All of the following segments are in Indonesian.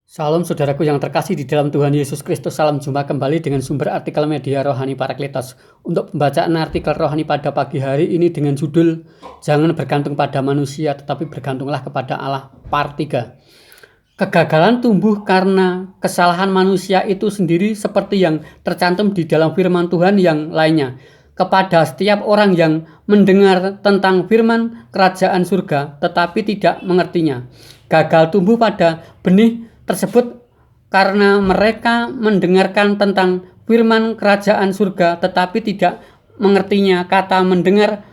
Salam saudaraku yang terkasih di dalam Tuhan Yesus Kristus. Salam jumpa kembali dengan sumber artikel media Rohani Parakletos. Untuk pembacaan artikel rohani pada pagi hari ini dengan judul Jangan bergantung pada manusia tetapi bergantunglah kepada Allah, part 3. Kegagalan tumbuh karena kesalahan manusia itu sendiri seperti yang tercantum di dalam firman Tuhan yang lainnya. Kepada setiap orang yang mendengar tentang firman kerajaan surga tetapi tidak mengertinya. Gagal tumbuh pada benih tersebut karena mereka mendengarkan tentang firman kerajaan surga tetapi tidak mengertinya. Kata mendengar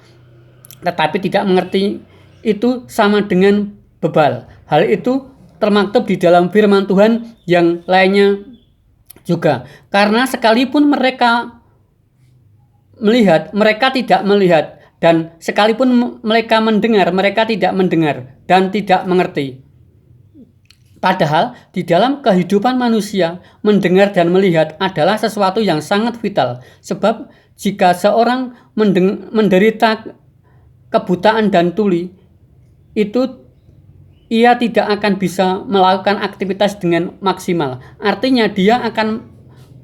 tetapi tidak mengerti itu sama dengan bebal. Hal itu termaktub di dalam firman Tuhan yang lainnya juga. Karena sekalipun mereka melihat, mereka tidak melihat, dan sekalipun mereka mendengar, mereka tidak mendengar dan tidak mengerti. Padahal di dalam kehidupan manusia, mendengar dan melihat adalah sesuatu yang sangat vital. Sebab jika seorang menderita kebutaan dan tuli, itu ia tidak akan bisa melakukan aktivitas dengan maksimal. Artinya dia akan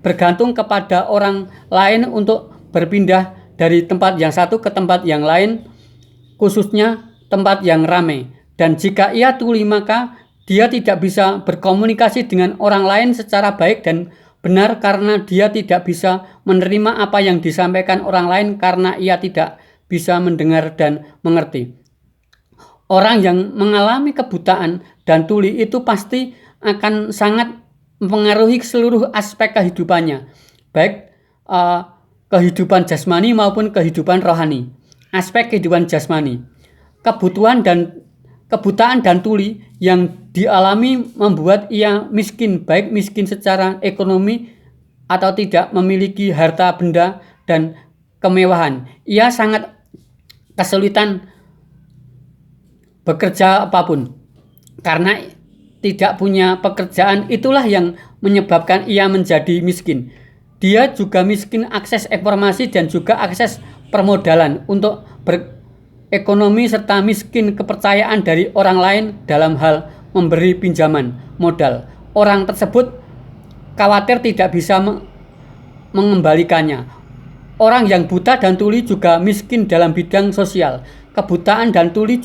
bergantung kepada orang lain untuk berpindah dari tempat yang satu ke tempat yang lain, khususnya tempat yang ramai. Dan jika ia tuli, maka dia tidak bisa berkomunikasi dengan orang lain secara baik dan benar karena dia tidak bisa menerima apa yang disampaikan orang lain karena ia tidak bisa mendengar dan mengerti. Orang yang mengalami kebutaan dan tuli itu pasti akan sangat mempengaruhi seluruh aspek kehidupannya, baik kehidupan jasmani maupun kehidupan rohani. Aspek kehidupan jasmani, kebutaan dan tuli yang dialami membuat ia miskin, baik miskin secara ekonomi atau tidak memiliki harta benda dan kemewahan. Ia sangat kesulitan bekerja apapun karena tidak punya pekerjaan. Itulah yang menyebabkan ia menjadi miskin. Dia juga miskin akses informasi dan juga akses permodalan untuk berekonomi serta miskin kepercayaan dari orang lain dalam hal memberi pinjaman modal. Orang tersebut khawatir tidak bisa mengembalikannya. Orang yang buta dan tuli juga miskin dalam bidang sosial. Kebutaan dan tuli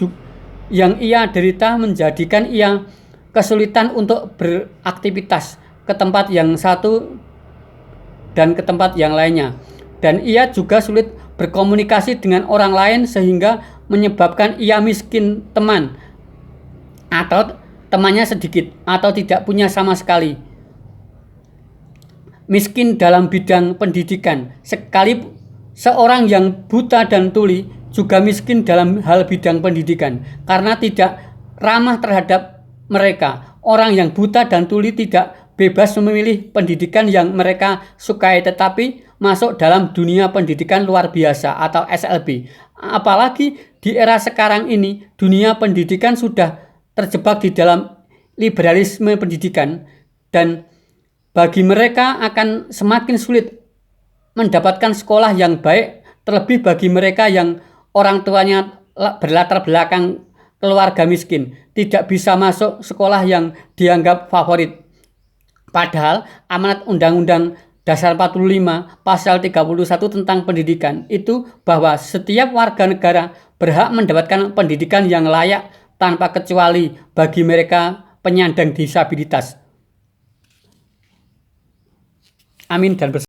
yang ia derita menjadikan ia kesulitan untuk beraktivitas ke tempat yang satu dan ke tempat yang lainnya. Dan ia juga sulit berkomunikasi dengan orang lain sehingga menyebabkan ia miskin teman atau temannya sedikit atau tidak punya sama sekali. Miskin dalam bidang pendidikan. Seorang yang buta dan tuli juga miskin dalam hal bidang pendidikan karena tidak ramah terhadap mereka. Orang yang buta dan tuli tidak bebas memilih pendidikan yang mereka sukai tetapi masuk dalam dunia pendidikan luar biasa atau SLB. Apalagi di era sekarang ini, dunia pendidikan sudah terjebak di dalam liberalisme pendidikan, dan bagi mereka akan semakin sulit mendapatkan sekolah yang baik, terlebih bagi mereka yang orang tuanya berlatar belakang keluarga miskin, tidak bisa masuk sekolah yang dianggap favorit. Padahal amanat Undang-Undang Dasar 45 Pasal 31 tentang pendidikan itu bahwa setiap warga negara berhak mendapatkan pendidikan yang layak tanpa kecuali bagi mereka penyandang disabilitas. Amin dan